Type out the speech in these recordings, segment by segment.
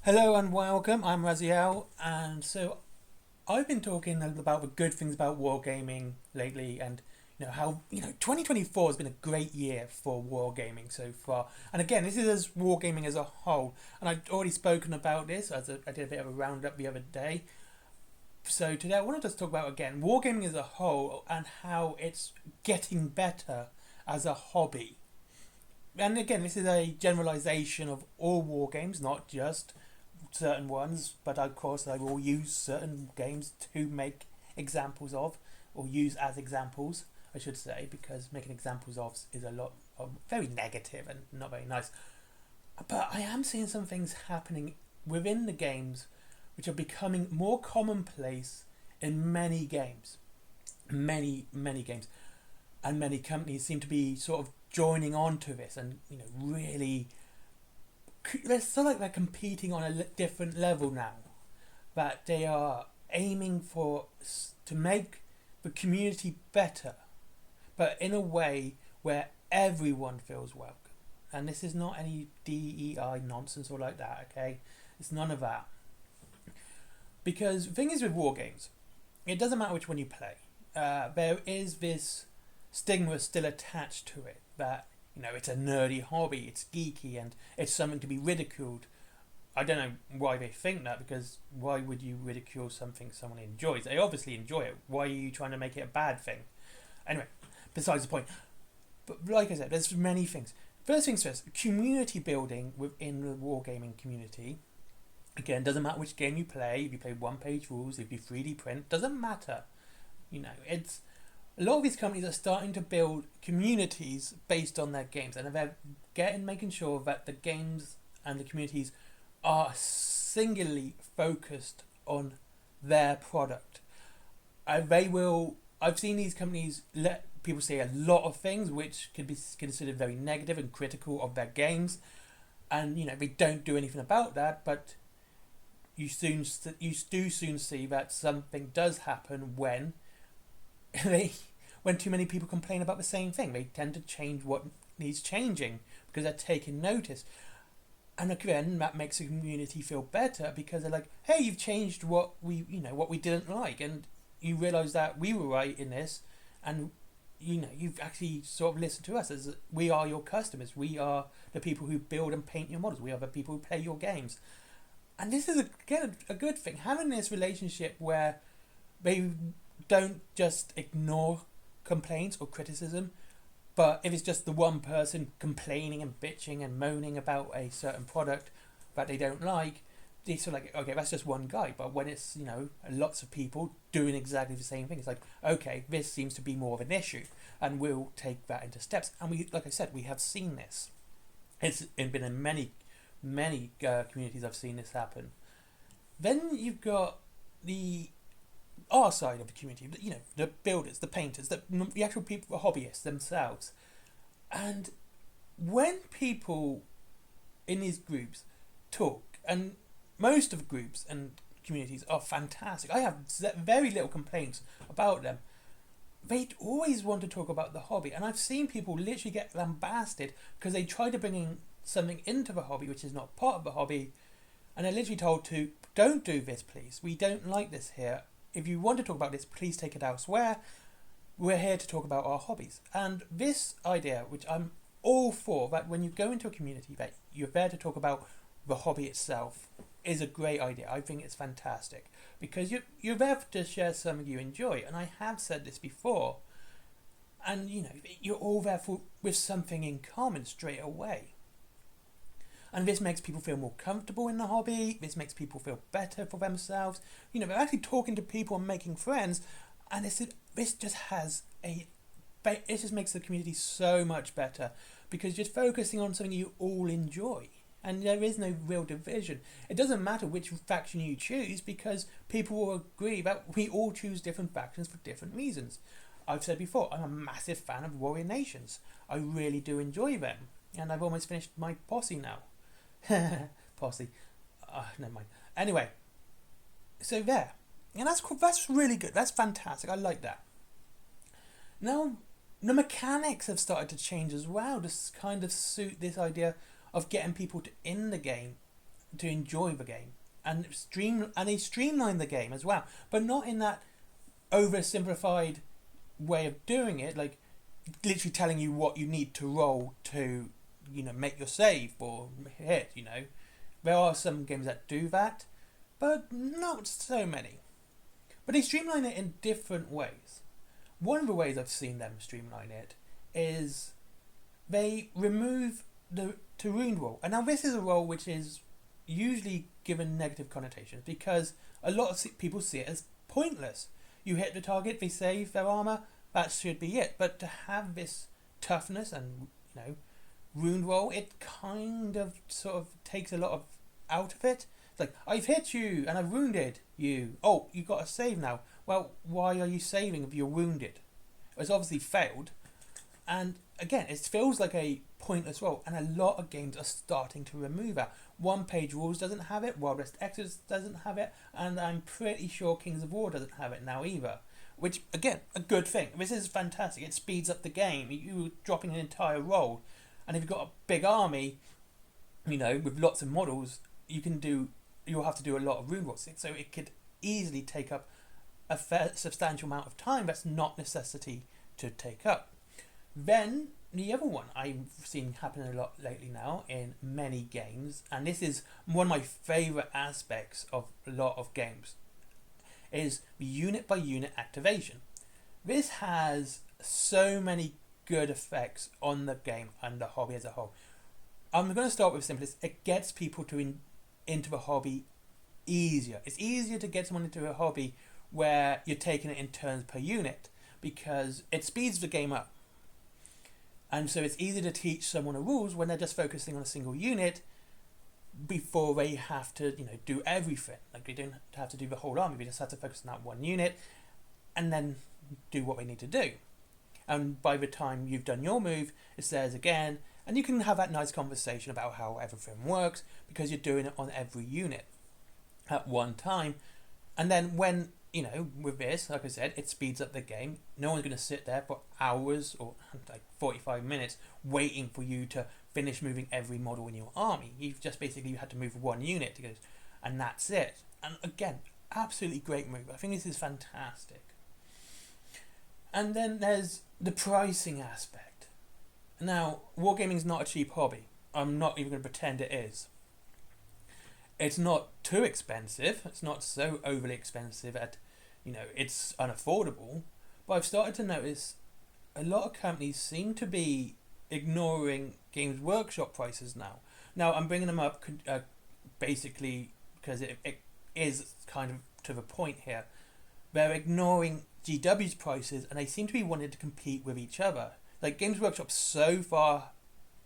Hello and welcome. I'm Raziel, and I've been talking about the good things about wargaming lately, and how 2024 has been a great year for wargaming so far. And again, this is as wargaming as a whole, and I've already spoken about this I did a bit of a roundup the other day. So today I wanted to talk about again wargaming as a whole and how it's getting better as a hobby. And again, this is a generalization of all war games, not just certain ones, but of course I will use certain games to make examples of, or use as examples, I should say, because making examples of is a lot of very negative and not very nice. But I am seeing some things happening within the games which are becoming more commonplace in many games. Many games. And many companies seem to be sort of joining on to this and really they're sort of like they're competing on a different level now, that they are aiming for to make the community better, but in a way where everyone feels welcome. And this is not any DEI nonsense or like that, okay? It's none of that. Because the thing is with war games, it doesn't matter which one you play. There is this stigma still attached to it that it's a nerdy hobby, it's geeky, and it's something to be ridiculed. I don't know why they think that, because why would you ridicule something someone enjoys? They obviously enjoy it. Why are you trying to make it a bad thing? Anyway, besides the point. But like I said, there's many things. First things first, community building within the wargaming community. Again, doesn't matter which game you play, if you play one-page rules, if you 3D print, doesn't matter. It's a lot of these companies are starting to build communities based on their games, and they're making sure that the games and the communities are singularly focused on their product. I've seen these companies let people say a lot of things which could be considered very negative and critical of their games, and they don't do anything about that. But you do soon see that something does happen when when too many people complain about the same thing. They tend to change what needs changing because they're taking notice. And again, that makes the community feel better because they're like, hey, you've changed what we didn't like, and you realise that we were right in this, and you've actually sort of listened to us as we are your customers. We are the people who build and paint your models. We are the people who play your games. And this is again a good thing, having this relationship where they don't just ignore complaints or criticism, but if it's just the one person complaining and bitching and moaning about a certain product that they don't like, they sort of like, okay, that's just one guy. But when it's lots of people doing exactly the same thing, it's like, okay, this seems to be more of an issue, and we'll take that into steps. And we, like I said, we have seen this. It's been in many communities I've seen this happen. Then you've got our side of the community, the builders, the painters, the actual people, the hobbyists themselves. And when people in these groups talk, and most of the groups and communities are fantastic, I have very little complaints about them. They always want to talk about the hobby, and I've seen people literally get lambasted because they try to bring in something into the hobby which is not part of the hobby, and they're literally told to, don't do this please, we don't like this here. If you want to talk about this, please take it elsewhere. We're here to talk about our hobbies. And this idea, which I'm all for, that when you go into a community that you're there to talk about the hobby itself, is a great idea. I think it's fantastic because you're there to share something you enjoy. And I have said this before. And you're all there with something in common straight away. And this makes people feel more comfortable in the hobby. This makes people feel better for themselves. They're actually talking to people and making friends. And this just makes the community so much better because you're focusing on something you all enjoy. And there is no real division. It doesn't matter which faction you choose because people will agree that we all choose different factions for different reasons. I've said before, I'm a massive fan of Warrior Nations. I really do enjoy them. And I've almost finished my posse now. Posse. Never mind. Anyway, so there. And that's cool. That's really good. That's fantastic. I like that. Now, the mechanics have started to change as well to kind of suit this idea of getting people in the game to enjoy the game, and they streamline the game as well, but not in that oversimplified way of doing it, like literally telling you what you need to roll to, make your save or hit. There are some games that do that, but not so many. But they streamline it in different ways. One of the ways I've seen them streamline it is they remove the wound roll. And now this is a roll which is usually given negative connotations because a lot of people see it as pointless. You hit the target, they save their armor, that should be it. But to have this toughness and wound roll, it kind of sort of takes a lot of out of it. It's like, I've hit you and I've wounded you. Oh, you got a save now. Well, why are you saving if you're wounded? It's obviously failed. And again, it feels like a pointless roll, and a lot of games are starting to remove that. One Page Rules doesn't have it, Wild West Exodus doesn't have it, and I'm pretty sure Kings of War doesn't have it now either. Which, again, a good thing. This is fantastic. It speeds up the game. You're dropping an entire roll, and if you've got a big army, with lots of models, you'll have to do a lot of rune rolls. So it could easily take up a substantial amount of time that's not necessity to take up. Then the other one I've seen happen a lot lately now in many games, and this is one of my favourite aspects of a lot of games, is the unit by unit activation. This has so many good effects on the game and the hobby as a whole. I'm going to start with simplest. It gets people into the hobby easier. It's easier to get someone into a hobby where you're taking it in turns per unit, because it speeds the game up. And so it's easy to teach someone the rules when they're just focusing on a single unit before they have to, do everything. Like, they don't have to do the whole army, they just have to focus on that one unit and then do what they need to do. And by the time you've done your move, it's theirs again, and you can have that nice conversation about how everything works because you're doing it on every unit at one time. And then when, with this, like I said, it speeds up the game. No one's going to sit there for hours or like 45 minutes waiting for you to finish moving every model in your army. You've just basically had to move one unit to go, and that's it. And again, absolutely great move. I think this is fantastic. And then there's the pricing aspect. Now, wargaming is not a cheap hobby. I'm not even going to pretend it is. It's not too expensive. It's not so overly expensive that, it's unaffordable. But I've started to notice a lot of companies seem to be ignoring Games Workshop prices now. Now, I'm bringing them up basically because it is kind of to the point here. They're ignoring GW's prices, and they seem to be wanting to compete with each other. Like, Games Workshop's so far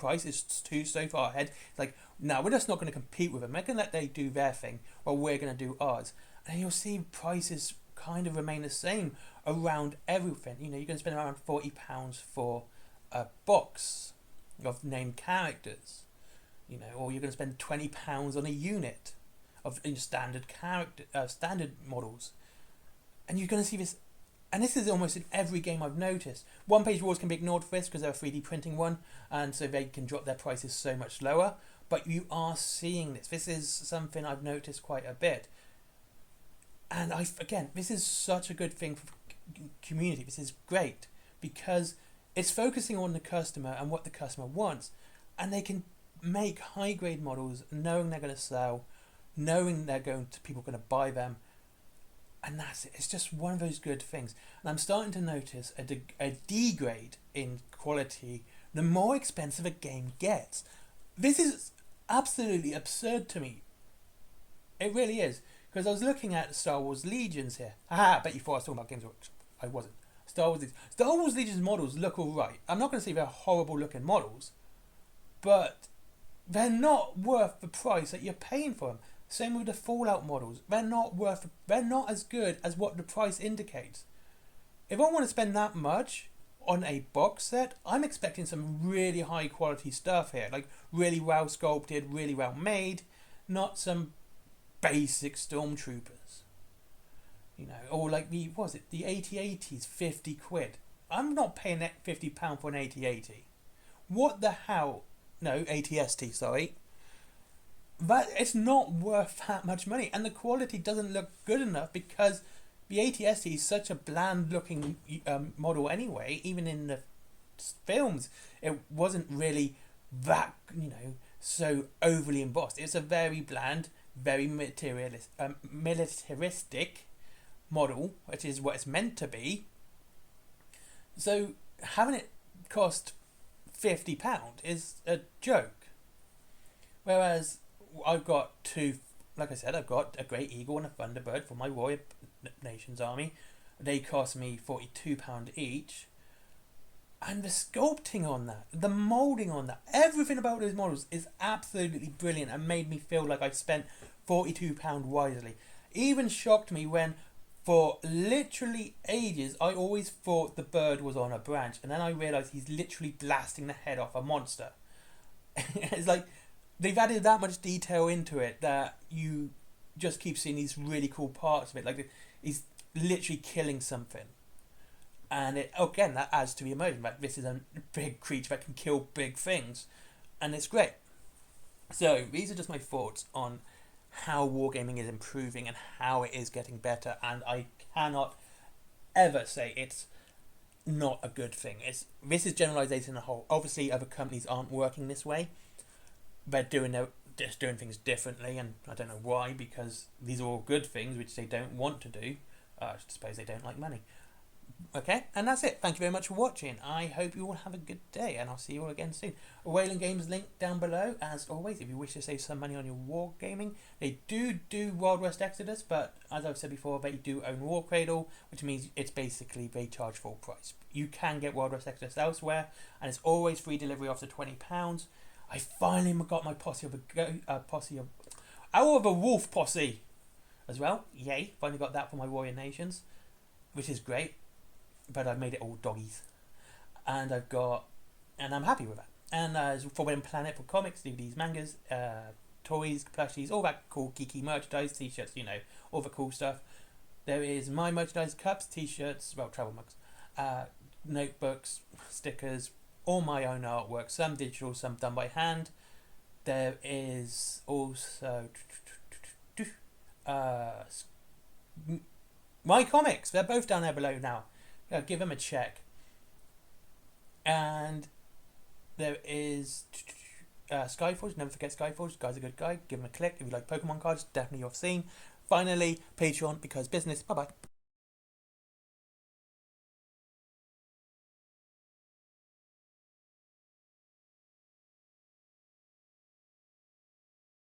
ahead. It's like, no, we're just not going to compete with them. We're going to let they do their thing while we're going to do ours. And you'll see prices kind of remain the same around everything. You're going to spend around £40 for a box of named characters, or you're going to spend £20 on a unit of standard models. And you're going to see this, and this is almost in every game I've noticed. One Page Rules can be ignored for this because they're a 3D printing one, and so they can drop their prices so much lower. But you are seeing this. This is something I've noticed quite a bit. And this is such a good thing for community. This is great because it's focusing on the customer and what the customer wants, and they can make high grade models knowing they're going to sell, knowing people are going to buy them. And that's it. It's just one of those good things. And I'm starting to notice a degrade in quality the more expensive a game gets. This is absolutely absurd to me. It really is. Because I was looking at Star Wars Legions here. I bet you thought I was talking about Games Workshop. I wasn't. Star Wars Legions models look alright. I'm not going to say they're horrible looking models, but they're not worth the price that you're paying for them. Same with the Fallout models. They're not as good as what the price indicates. If I want to spend that much on a box set, I'm expecting some really high quality stuff here. Like really well sculpted, really well made, not some basic stormtroopers. Or like the AT-ATs, 50 quid. I'm not paying that £50 for an AT-AT. What the hell? No, AT-ST, sorry. but it's not worth that much money, and the quality doesn't look good enough because the ATST is such a bland looking model anyway. Even in the films, it wasn't really that, so overly embossed. It's a very bland, very militaristic model, which is what it's meant to be. So having it cost £50 is a joke. Whereas I've got two, like I said, I've got a Great Eagle and a Thunderbird for my Warrior Nations army. They cost me £42 each. And the sculpting on that, the moulding on that, everything about those models is absolutely brilliant and made me feel like I spent £42 wisely. Even shocked me when, for literally ages, I always thought the bird was on a branch, and then I realised he's literally blasting the head off a monster. It's like they've added that much detail into it that you just keep seeing these really cool parts of it. Like he's literally killing something. And again, that adds to the emotion. Like, this is a big creature that can kill big things. And it's great. So, these are just my thoughts on how Wargaming is improving and how it is getting better. And I cannot ever say it's not a good thing. This is generalization in a whole. Obviously, other companies aren't working this way. They're just doing things differently. And I don't know why, because these are all good things, which they don't want to do. I suppose they don't like money. Okay, and that's it. Thank you very much for watching. I hope you all have a good day, and I'll see you all again soon. Whaling Games link down below, as always, if you wish to save some money on your Wargaming. They do Wild West Exodus, but as I've said before, they do own War Cradle, which means it's basically they charge full price. You can get Wild West Exodus elsewhere, and it's always free delivery after £20. I finally got my posse of a wolf posse as well. Yay! Finally got that for my Warrior Nations, which is great. But I've made it all doggies, and I'm happy with that. And as Forbidden Planet for comics, DVDs, mangas, toys, plushies, all that cool geeky merchandise, t-shirts, all the cool stuff. There is my merchandise, cups, t-shirts, travel mugs, notebooks, stickers, all my own artwork, some digital, some done by hand. There is also my comics. They're both down there below now. Give them a check. And there is Skyforge. Never forget Skyforge. Guy's a good guy. Give him a click. If you like Pokemon cards, definitely you've seen. Finally, Patreon, because business. Bye bye.